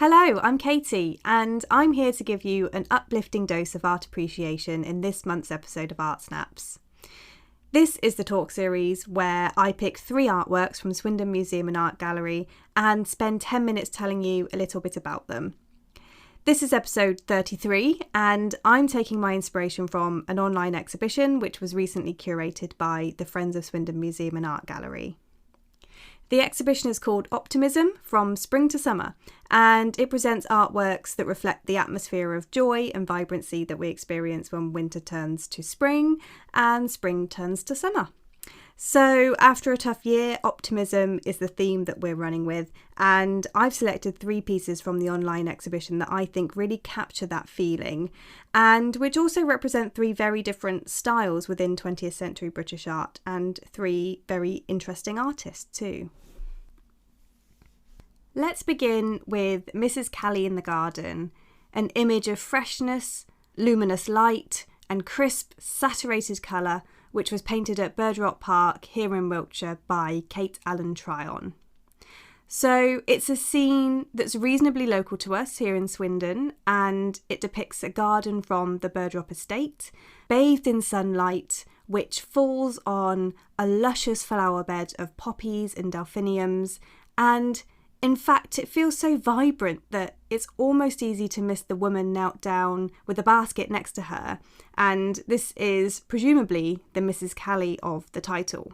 Hello, I'm Katie, and I'm here to give you an uplifting dose of art appreciation in this month's episode of Art Snaps. This is the talk series where I pick 3 artworks from Swindon Museum and Art Gallery and spend 10 minutes telling you a little bit about them. This is episode 33, and I'm taking my inspiration from an online exhibition which was recently curated by the Friends of Swindon Museum and Art Gallery. The exhibition is called Optimism, From Spring to Summer, and it presents artworks that reflect the atmosphere of joy and vibrancy that we experience when winter turns to spring and spring turns to summer. So after a tough year, optimism is the theme that we're running with, and I've selected 3 pieces from the online exhibition that I think really capture that feeling, and which also represent 3 very different styles within 20th century British art, and 3 very interesting artists too. Let's begin with Mrs. Callie in the Garden, an image of freshness, luminous light and crisp, saturated colour, which was painted at Birdrop Park here in Wiltshire by Kate Allen Tryon. So it's a scene that's reasonably local to us here in Swindon, and it depicts a garden from the Birdrop estate, bathed in sunlight, which falls on a luscious flower bed of poppies and delphiniums, and in fact, it feels so vibrant that it's almost easy to miss the woman knelt down with a basket next to her, and this is presumably the Mrs. Callie of the title.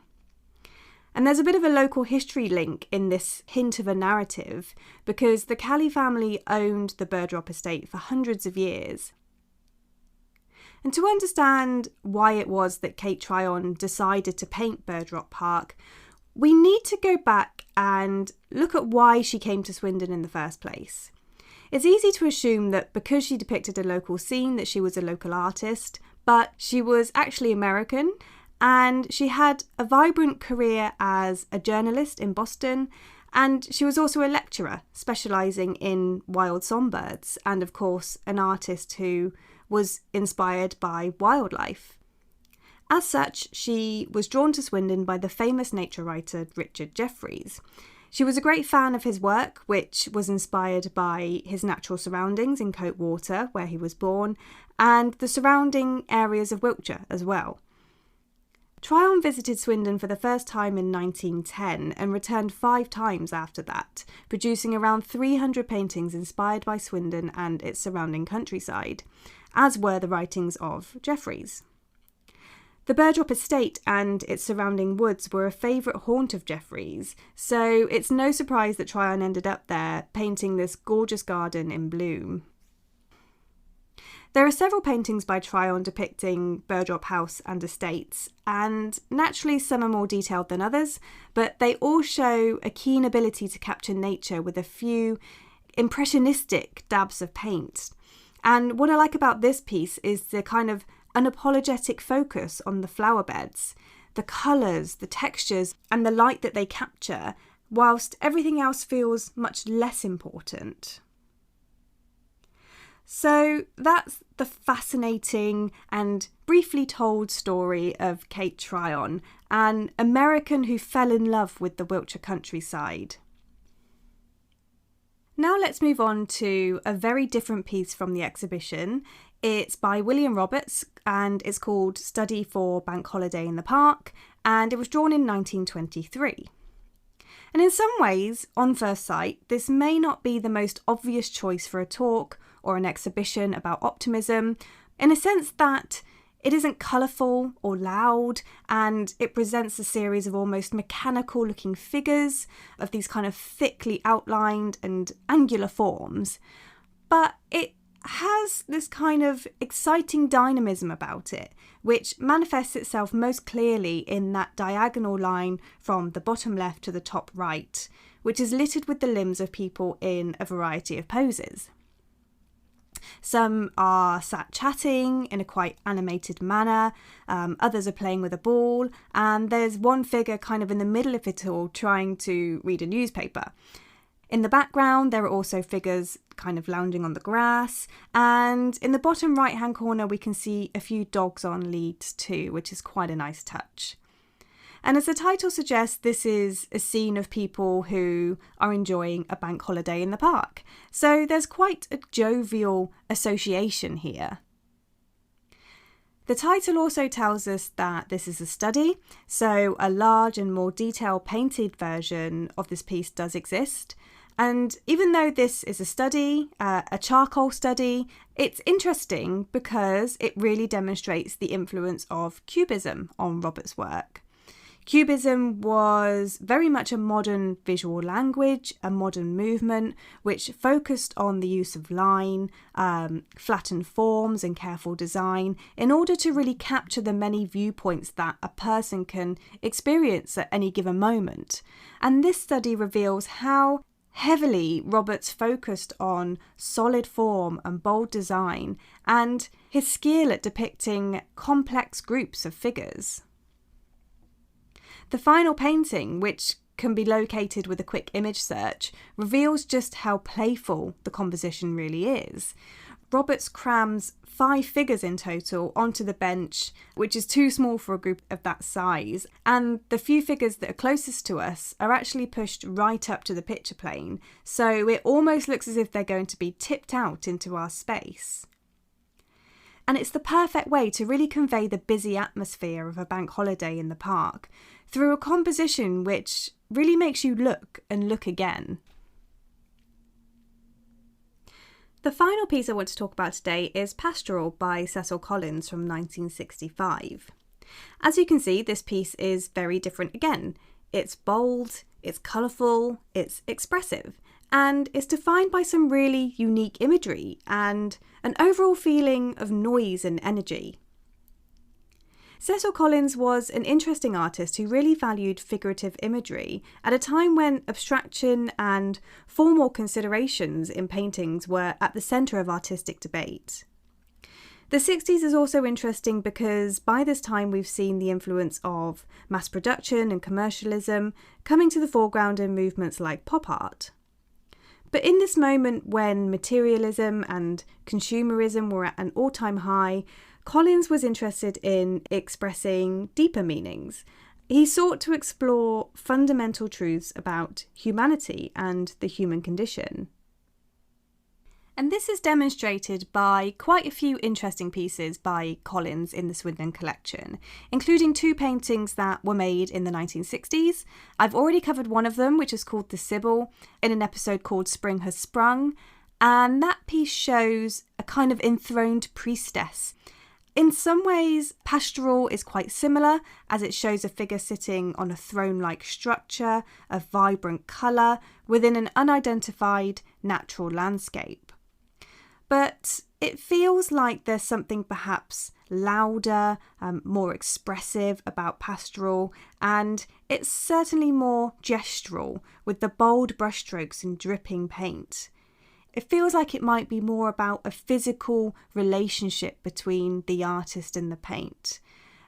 And there's a bit of a local history link in this hint of a narrative, because the Callie family owned the Birdrop estate for hundreds of years. And to understand why it was that Kate Tryon decided to paint Birdrop Park, we need to go back and look at why she came to Swindon in the first place. It's easy to assume that because she depicted a local scene that she was a local artist, but she was actually American, and she had a vibrant career as a journalist in Boston, and she was also a lecturer specialising in wild songbirds, and of course an artist who was inspired by wildlife. As such, she was drawn to Swindon by the famous nature writer Richard Jefferies. She was a great fan of his work, which was inspired by his natural surroundings in Cote Water, where he was born, and the surrounding areas of Wiltshire as well. Tryon visited Swindon for the first time in 1910 and returned 5 times after that, producing around 300 paintings inspired by Swindon and its surrounding countryside, as were the writings of Jefferies. The Birdrop estate and its surrounding woods were a favourite haunt of Jefferies, so it's no surprise that Tryon ended up there painting this gorgeous garden in bloom. There are several paintings by Tryon depicting Birdrop House and estates, and naturally some are more detailed than others, but they all show a keen ability to capture nature with a few impressionistic dabs of paint. And what I like about this piece is the kind of unapologetic focus on the flower beds, the colours, the textures and the light that they capture, whilst everything else feels much less important. So that's the fascinating and briefly told story of Kate Tryon, an American who fell in love with the Wiltshire countryside. Now let's move on to a very different piece from the exhibition. It's by William Roberts and it's called Study for Bank Holiday in the Park, and it was drawn in 1923. And in some ways, on first sight, this may not be the most obvious choice for a talk or an exhibition about optimism, in a sense that it isn't colourful or loud, and it presents a series of almost mechanical looking figures of these kind of thickly outlined and angular forms. But it has this kind of exciting dynamism about it, which manifests itself most clearly in that diagonal line from the bottom left to the top right, which is littered with the limbs of people in a variety of poses. Some are sat chatting in a quite animated manner, others are playing with a ball, and there's one figure kind of in the middle of it all trying to read a newspaper. In the background, there are also figures kind of lounging on the grass, and in the bottom right-hand corner, we can see a few dogs on leads too, which is quite a nice touch. And as the title suggests, this is a scene of people who are enjoying a bank holiday in the park. So there's quite a jovial association here. The title also tells us that this is a study, so a large and more detailed painted version of this piece does exist. And even though this is a study, a charcoal study, it's interesting because it really demonstrates the influence of Cubism on Robert's work. Cubism was very much a modern visual language, a modern movement which focused on the use of line, flattened forms and careful design in order to really capture the many viewpoints that a person can experience at any given moment. And this study reveals how heavily Roberts focused on solid form and bold design and his skill at depicting complex groups of figures. The final painting, which can be located with a quick image search, reveals just how playful the composition really is. Roberts crams 5 figures in total onto the bench, which is too small for a group of that size, and the few figures that are closest to us are actually pushed right up to the picture plane, so it almost looks as if they're going to be tipped out into our space. And it's the perfect way to really convey the busy atmosphere of a bank holiday in the park through a composition which really makes you look and look again. The final piece I want to talk about today is Pastoral by Cecil Collins from 1965. As you can see, this piece is very different again. It's bold, it's colourful, it's expressive, and it's defined by some really unique imagery and an overall feeling of noise and energy. Cecil Collins was an interesting artist who really valued figurative imagery at a time when abstraction and formal considerations in paintings were at the centre of artistic debate. The 60s is also interesting because by this time we've seen the influence of mass production and commercialism coming to the foreground in movements like pop art. But in this moment when materialism and consumerism were at an all-time high, Collins was interested in expressing deeper meanings. He sought to explore fundamental truths about humanity and the human condition. And this is demonstrated by quite a few interesting pieces by Collins in the Swindon collection, including 2 paintings that were made in the 1960s. I've already covered one of them, which is called The Sibyl, in an episode called Spring Has Sprung, and that piece shows a kind of enthroned priestess. In some ways, Pastoral is quite similar, as it shows a figure sitting on a throne-like structure of vibrant colour within an unidentified natural landscape. But it feels like there's something perhaps louder, more expressive about Pastoral, and it's certainly more gestural, with the bold brushstrokes and dripping paint. It feels like it might be more about a physical relationship between the artist and the paint,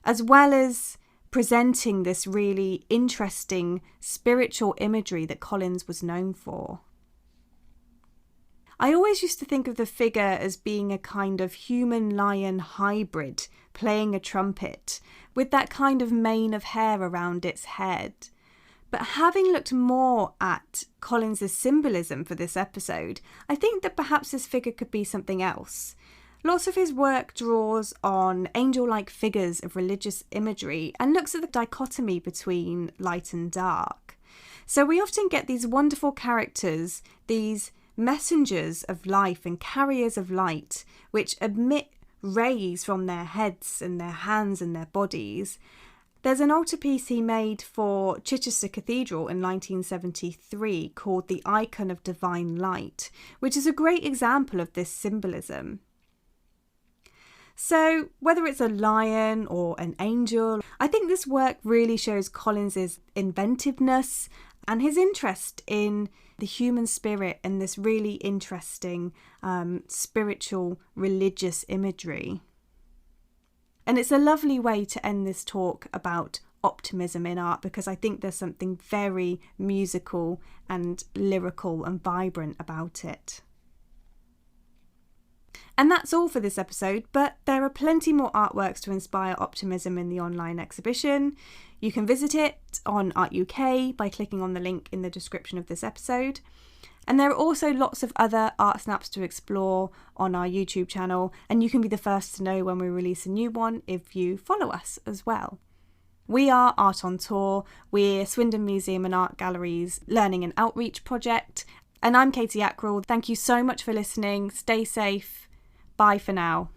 as well as presenting this really interesting spiritual imagery that Collins was known for. I always used to think of the figure as being a kind of human-lion hybrid playing a trumpet, with that kind of mane of hair around its head. But having looked more at Collins' symbolism for this episode, I think that perhaps this figure could be something else. Lots of his work draws on angel-like figures of religious imagery and looks at the dichotomy between light and dark. So we often get these wonderful characters, these messengers of life and carriers of light, which emit rays from their heads and their hands and their bodies. There's an altarpiece he made for Chichester Cathedral in 1973 called The Icon of Divine Light, which is a great example of this symbolism. So whether it's a lion or an angel, I think this work really shows Collins's inventiveness and his interest in the human spirit and this really interesting spiritual religious imagery. And it's a lovely way to end this talk about optimism in art, because I think there's something very musical and lyrical and vibrant about it. And that's all for this episode, but there are plenty more artworks to inspire optimism in the online exhibition. You can visit it on Art UK by clicking on the link in the description of this episode. And there are also lots of other art snaps to explore on our YouTube channel, and you can be the first to know when we release a new one if you follow us as well. We are Art on Tour. We're Swindon Museum and Art Gallery's Learning and Outreach project. And I'm Katie Ackrell. Thank you so much for listening. Stay safe. Bye for now.